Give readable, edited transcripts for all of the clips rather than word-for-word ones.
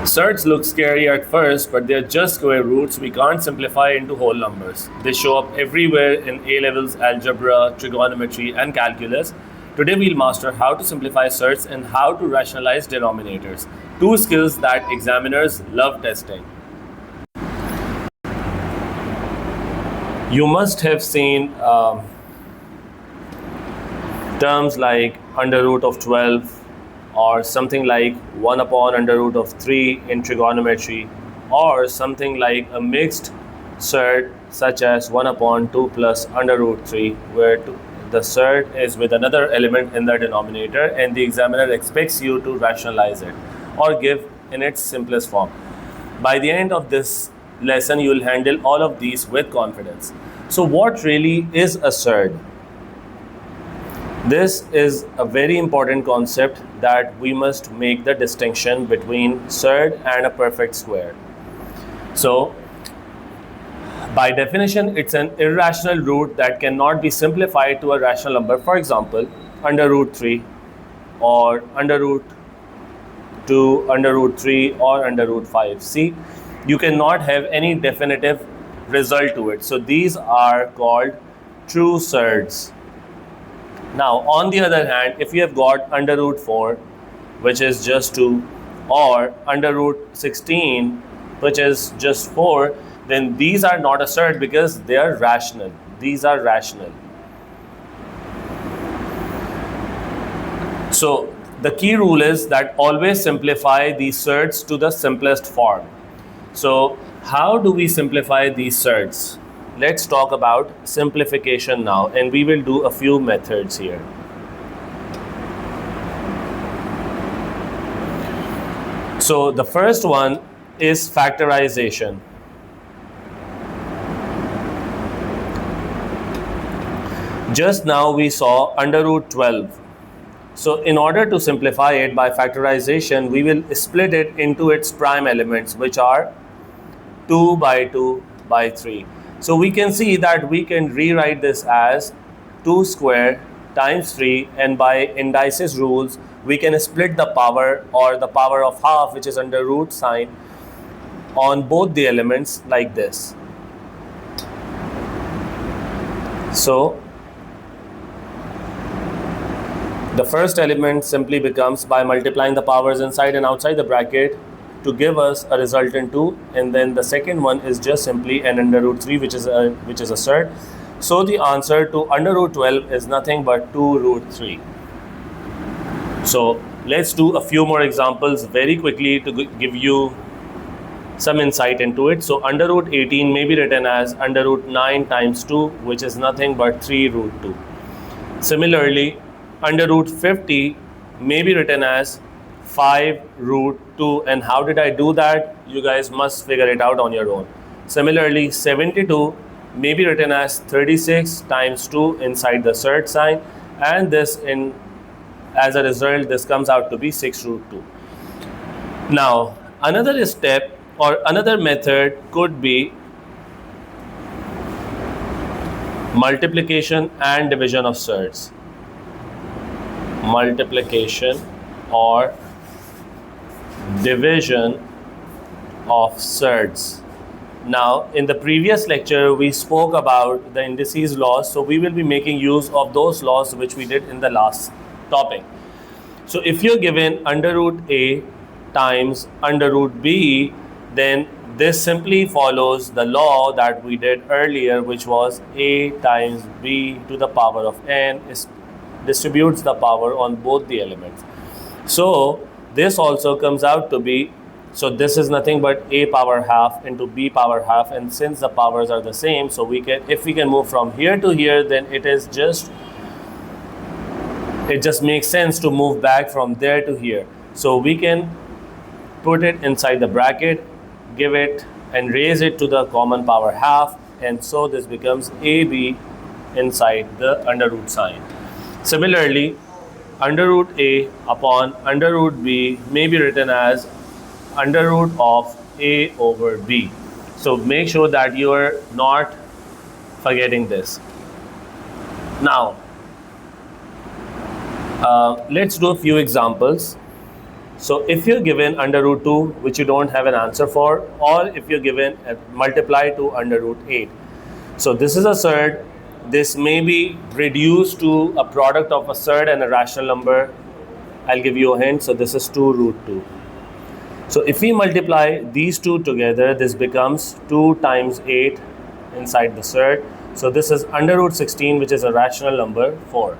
Surds look scary at first, but they're just square roots we can't simplify into whole numbers. They show up everywhere in A-levels algebra, trigonometry, and calculus. Today we'll master how to simplify surds and how to rationalize denominators, two skills that examiners love testing. You must have seen terms like under root of 12 or something like 1 upon under root of 3 in trigonometry, or something like a mixed surd such as 1 upon 2 plus under root 3, where the surd is with another element in the denominator and the examiner expects you to rationalize it or give in its simplest form. By the end of this lesson, you will handle all of these with confidence. So what really is a surd? This is a very important concept that we must make the distinction between surd and a perfect square. So, by definition, it's an irrational root that cannot be simplified to a rational number. For example, under root 3 or under root 2, under root 3 or under root 5. See, you cannot have any definitive result to it. So, these are called true surds. Now, on the other hand, if you have got under root 4, which is just 2, or under root 16, which is just 4, then these are not a surd because they are rational. These are rational. So, the key rule is that always simplify these surds to the simplest form. So, how do we simplify these surds? Let's talk about simplification now, and we will do a few methods here. So the first one is factorization. Just now we saw under root 12. So in order to simplify it by factorization, we will split it into its prime elements, which are 2 by 2 by 3. So we can see that we can rewrite this as 2 square times 3, and by indices rules we can split the power or the power of half, which is under root sign, on both the elements like this. So the first element simply becomes by multiplying the powers inside and outside the bracket to give us a resultant 2, and then the second one is just simply an under root 3, which is a surd. So the answer to under root 12 is nothing but 2 root 3. So let's do a few more examples very quickly to give you some insight into it. So under root 18 may be written as under root 9 times 2, which is nothing but 3 root 2. Similarly, under root 50 may be written as 5 root 2, and how did I do that? You guys must figure it out on your own. Similarly, 72 may be written as 36 times 2 inside the surd sign, and as a result this comes out to be 6 root 2. Now another step or another method could be multiplication and division of surds. Multiplication or division of surds. Now in the previous lecture we spoke about the indices laws, so we will be making use of those laws which we did in the last topic. So if you're given under root a times under root b, then this simply follows the law that we did earlier, which was a times b to the power of n distributes the power on both the elements. So this also comes out to be, so this is nothing but a power half into b power half, and since the powers are the same, so we can, if we can move from here to here, then it just makes sense to move back from there to here. So we can put it inside the bracket, give it and raise it to the common power half, and so this becomes ab inside the under root sign. Similarly, under root a upon under root b may be written as under root of a over b. So make sure that you are not forgetting this. Now let's do a few examples. So if you're given under root 2, which you don't have an answer for, or if you're given multiply to under root 8. So this is a surd. This may be reduced to a product of a surd and a rational number. I'll give you a hint. So this is 2 root 2. So if we multiply these two together, this becomes 2 times 8 inside the surd. So this is under root 16, which is a rational number 4.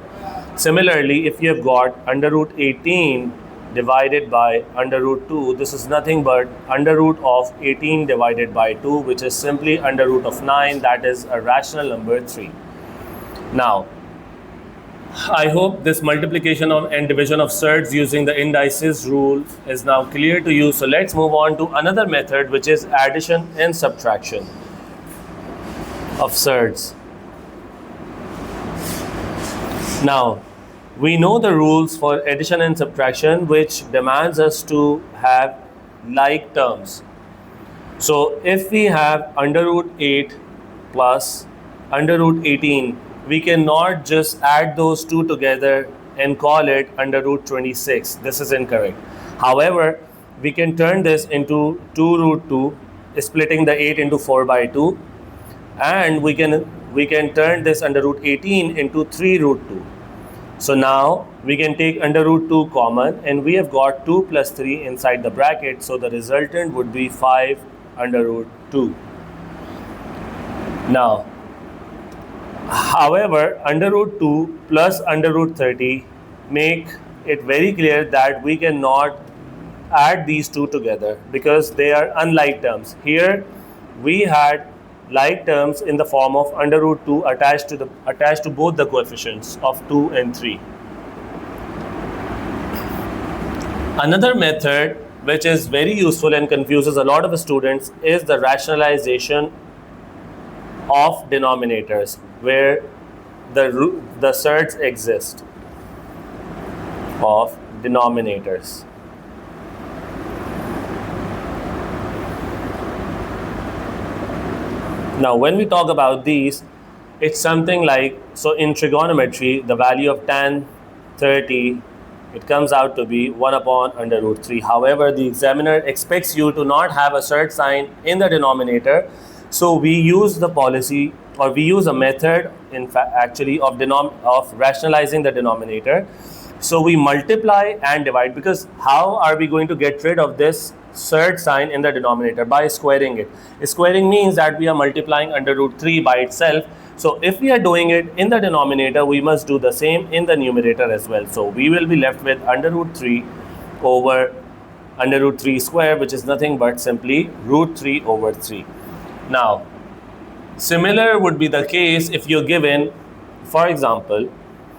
Similarly, if you have got under root 18 divided by under root 2, this is nothing but under root of 18 divided by 2, which is simply under root of 9, that is a rational number 3. Now, I hope this multiplication of and division of surds using the indices rule is now clear to you. So let's move on to another method, which is addition and subtraction of surds. Now, we know the rules for addition and subtraction, which demands us to have like terms. So if we have under root 8 plus under root 18, we cannot just add those two together and call it under root 26. This is incorrect. However, we can turn this into 2 root 2, splitting the 8 into 4 by 2, and we can turn this under root 18 into 3 root 2. So now we can take under root 2 common, and we have got 2 plus 3 inside the bracket. So the resultant would be 5 under root 2. Now, however, under root 2 plus under root 30 make it very clear that we cannot add these two together because they are unlike terms. Here we had like terms in the form of under root 2 attached to both the coefficients of 2 and 3. Another method which is very useful and confuses a lot of students is the rationalization of denominators, where the surds exist of denominators. Now, when we talk about these, it's something like, so in trigonometry, the value of tan 30, it comes out to be 1 upon under root 3. However, the examiner expects you to not have a surd sign in the denominator. So we use the policy, or we use a method, in fact, actually, of rationalizing the denominator. So we multiply and divide, because how are we going to get rid of this surd sign in the denominator? By squaring it. Squaring means that we are multiplying under root 3 by itself. So if we are doing it in the denominator, we must do the same in the numerator as well. So we will be left with under root 3 over under root 3 square, which is nothing but simply root 3 over 3. Now, similar would be the case if you're given, for example,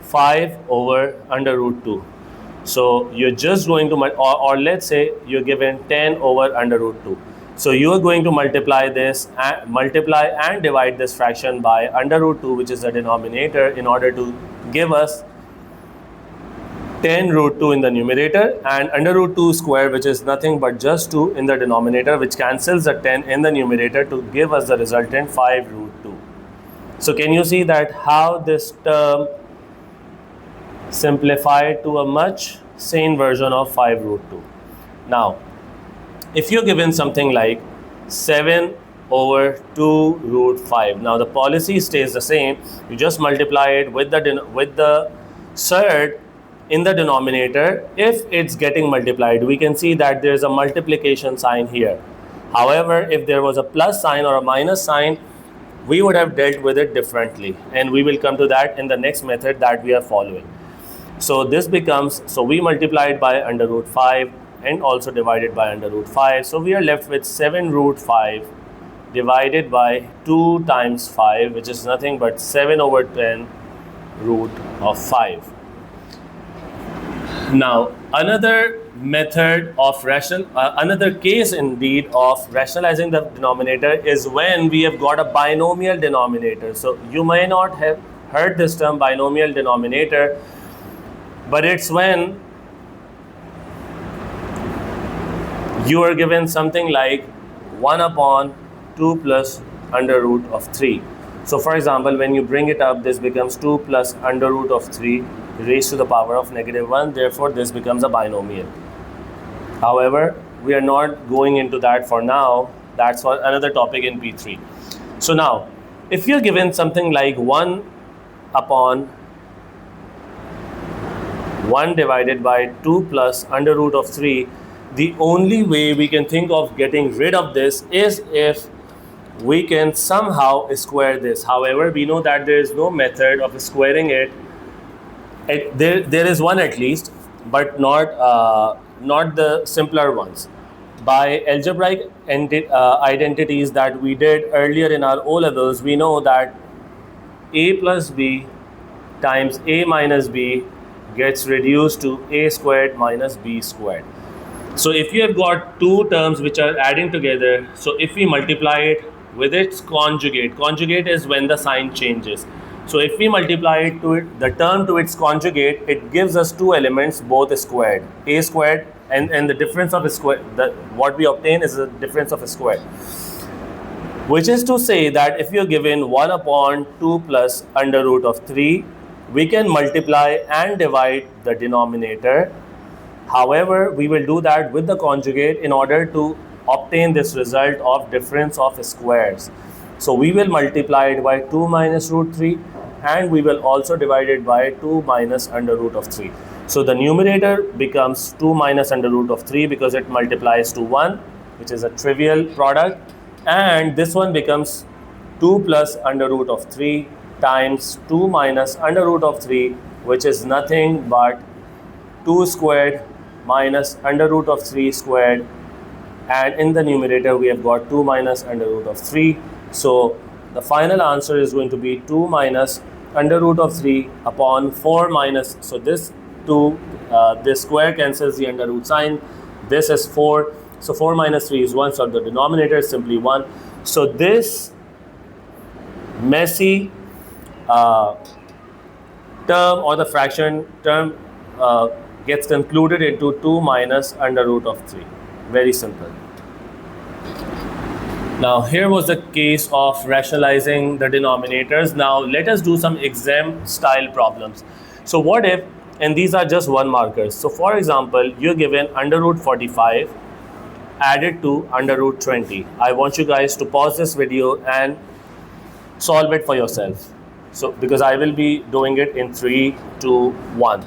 5 over under root 2. So you're just going to, or let's say you're given 10 over under root 2. So you are going to multiply and divide this fraction by under root 2, which is the denominator, in order to give us 10 root 2 in the numerator, and under root 2 square, which is nothing but just 2 in the denominator, which cancels the 10 in the numerator to give us the resultant 5 root 2. So can you see that how this term simplified to a much sane version of 5 root 2. Now, if you're given something like 7 over 2 root 5, now the policy stays the same. You just multiply it with the surd in the denominator. If it's getting multiplied, we can see that there's a multiplication sign here. However, if there was a plus sign or a minus sign, we would have dealt with it differently, and we will come to that in the next method that we are following. So this becomes, so we multiplied by under root 5 and also divided by under root 5. So we are left with 7 root 5 divided by 2 times 5, which is nothing but 7 over 10 root of 5. Now, another method of another case indeed of rationalizing the denominator is when we have got a binomial denominator. So you may not have heard this term binomial denominator, but it's when you are given something like 1 upon 2 plus under root of 3. So for example, when you bring it up, this becomes 2 plus under root of 3 raised to the power of -1. Therefore, this becomes a binomial. However, we are not going into that for now. That's for another topic in P3. So now, if you're given something like 1 upon 1 divided by 2 plus under root of 3, the only way we can think of getting rid of this is if we can somehow square this. However, we know that there is no method of squaring it. There is one at least, but not the simpler ones. By algebraic identities that we did earlier in our O levels, we know that a plus b times a minus b gets reduced to a squared minus b squared. So if you have got two terms which are adding together, so if we multiply it with its conjugate is when the sign changes. So if we multiply it to the term to its conjugate, it gives us two elements, both squared, a squared, and the difference of a square, what we obtain is the difference of a square. Which is to say that if you're given 1 upon 2 plus under root of 3, we can multiply and divide the denominator. However, we will do that with the conjugate in order to obtain this result of difference of squares. So we will multiply it by 2 minus root 3, and we will also divide it by 2 minus under root of 3. So the numerator becomes 2 minus under root of 3 because it multiplies to 1, which is a trivial product. And this one becomes 2 plus under root of 3 times 2 minus under root of 3, which is nothing but 2 squared minus under root of 3 squared, and in the numerator we have got 2 minus under root of 3. So the final answer is going to be 2 minus under root of 3 upon 4 minus, so this 2, this square cancels the under root sign, this is 4, so 4 minus 3 is 1, so the denominator is simply 1. So this messy term or the fraction term gets concluded into 2 minus under root of 3. Very simple. Now here was the case of rationalizing the denominators. Now let us do some exam style problems. So what if, and these are just one markers. So for example, you're given under root 45 added to under root 20. I want you guys to pause this video and solve it for yourself. So because I will be doing it in 3, 2, 1.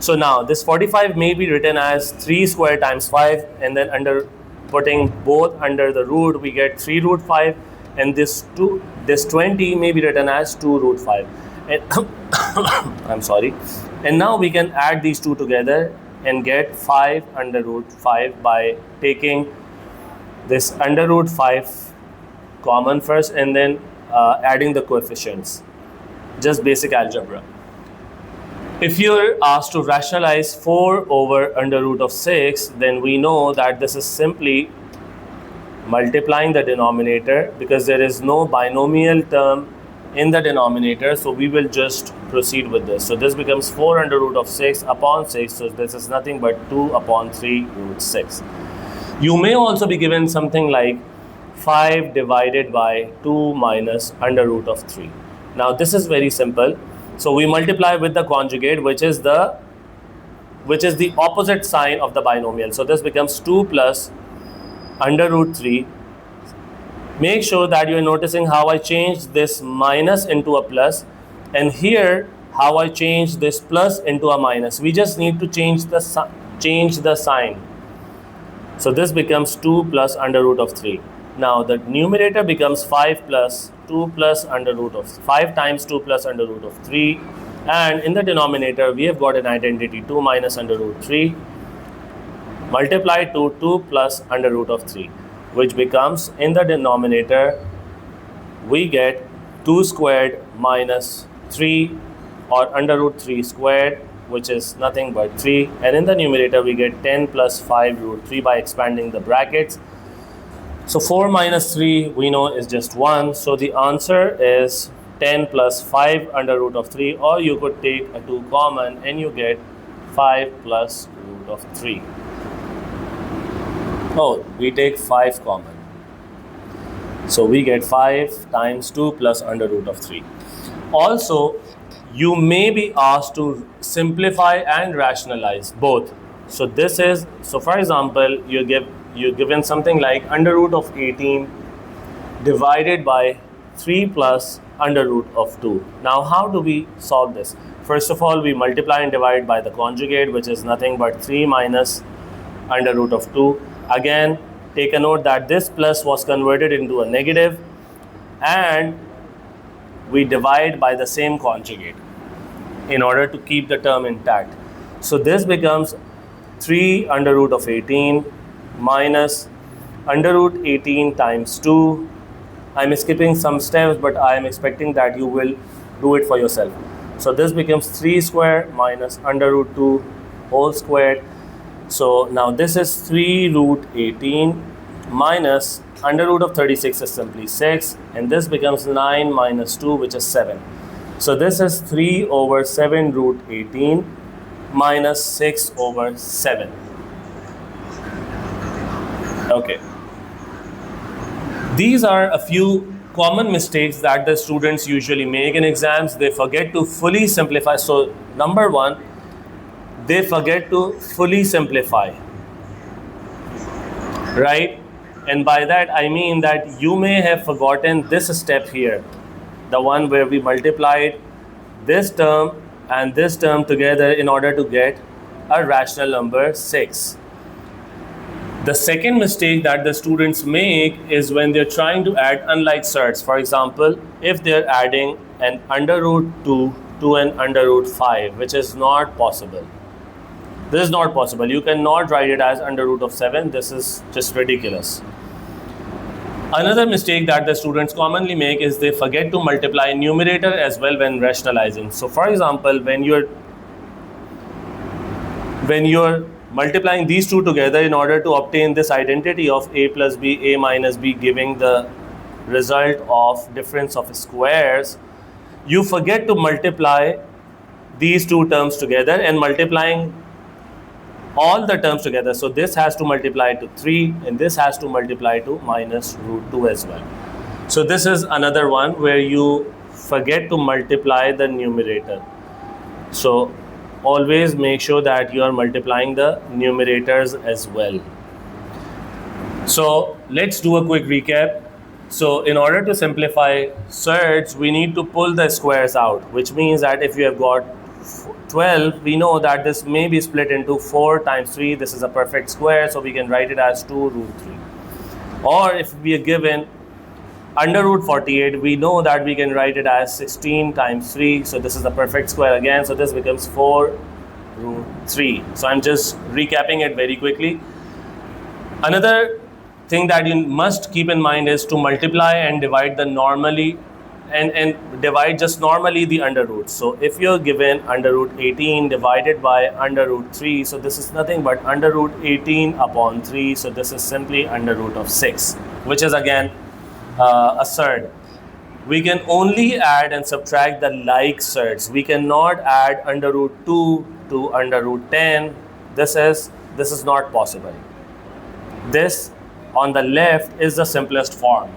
So now this 45 may be written as 3 square times 5, and then under putting both under the root we get 3 root 5, and this 20 may be written as 2 root 5. And I'm sorry. And now we can add these two together and get 5 under root 5 by taking this under root 5 common first and then adding the coefficients. Just basic algebra. If you're asked to rationalize 4 over under root of 6, then we know that this is simply multiplying the denominator because there is no binomial term in the denominator, so we will just proceed with this. So this becomes 4 under root of 6 upon 6, so this is nothing but 2 upon 3 root 6. You may also be given something like 5 divided by 2 minus under root of 3. Now this is very simple. So we multiply with the conjugate, which is the opposite sign of the binomial. So this becomes 2 plus under root 3. Make sure that you're noticing how I changed this minus into a plus, and here how I changed this plus into a minus. We just need to change the sign. So this becomes 2 plus under root of 3. Now the numerator becomes 5 plus 2 plus under root of 5 times 2 plus under root of 3, and in the denominator we have got an identity 2 minus under root 3 multiplied to 2 plus under root of 3, which becomes, in the denominator we get 2 squared minus 3 or under root 3 squared, which is nothing but 3, and in the numerator we get 10 plus 5 root 3 by expanding the brackets. So 4 minus 3 we know is just 1, so the answer is 10 plus 5 under root of 3, or you could take a 2 common and you get 5 plus root of 3. Oh, we take 5 common. So we get 5 times 2 plus under root of 3. Also, you may be asked to simplify and rationalize both. So this is, so for example, you're given something like under root of 18 divided by 3 plus under root of 2. Now how do we solve this? First of all, we multiply and divide by the conjugate, which is nothing but 3 minus under root of 2. Again, take a note that this plus was converted into a negative, and we divide by the same conjugate in order to keep the term intact. So this becomes 3 under root of 18 minus under root 18 times 2. I'm skipping some steps, but I am expecting that you will do it for yourself. So this becomes 3 square minus under root 2 whole squared. So now this is 3 root 18 minus under root of 36 is simply 6, and this becomes 9 minus 2, which is 7. So this is 3 over 7 root 18 minus 6 over 7. Okay. These are a few common mistakes that the students usually make in exams. They forget to fully simplify. So number one, they forget to fully simplify, right? And by that I mean that you may have forgotten this step here, the one where we multiplied this term and this term together in order to get a rational number 6. The second mistake that the students make is when they're trying to add unlike surds. For example, if they're adding an under root 2 to an under root 5, which is not possible. This is not possible. You cannot write it as under root of 7. This is just ridiculous. Another mistake that the students commonly make is they forget to multiply numerator as well when rationalizing. So for example, when you're multiplying these two together in order to obtain this identity of a plus b, a minus b, giving the result of difference of squares, you forget to multiply these two terms together and multiplying all the terms together. So this has to multiply to 3 and this has to multiply to minus root 2 as well. So this is another one where you forget to multiply the numerator. So always make sure that you are multiplying the numerators as well. So let's do a quick recap. So in order to simplify surds, we need to pull the squares out, which means that if you have got 12, we know that this may be split into 4 times 3. This is a perfect square, so we can write it as 2 root 3. Or if we are given under root 48, we know that we can write it as 16 times 3. So this is a perfect square again. So this becomes 4 root 3. So I'm just recapping it very quickly. Another thing that you must keep in mind is to multiply and divide the normally and divide just normally the under roots. So if you're given under root 18 divided by under root 3, so this is nothing but under root 18 upon 3. So this is simply under root of 6, which is again a surd. We can only add and subtract the like surds. We cannot add under root 2 to under root 10. This is not possible. This on the left is the simplest form.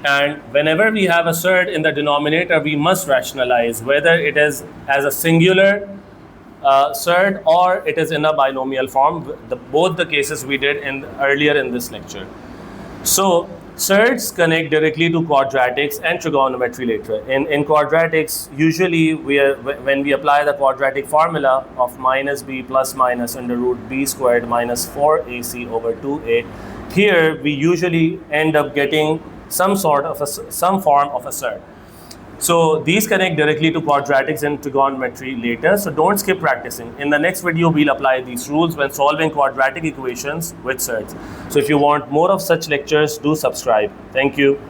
And whenever we have a surd in the denominator, we must rationalize whether it is as a singular surd or it is in a binomial form. Both the cases we did earlier in this lecture. So surds connect directly to quadratics and trigonometry later. In quadratics, usually when we apply the quadratic formula of minus b plus minus under root b squared minus 4ac over 2a, here we usually end up getting some form of a surd. So these connect directly to quadratics and trigonometry later. So don't skip practicing. In the next video, we'll apply these rules when solving quadratic equations with surds. So if you want more of such lectures, do subscribe. Thank you.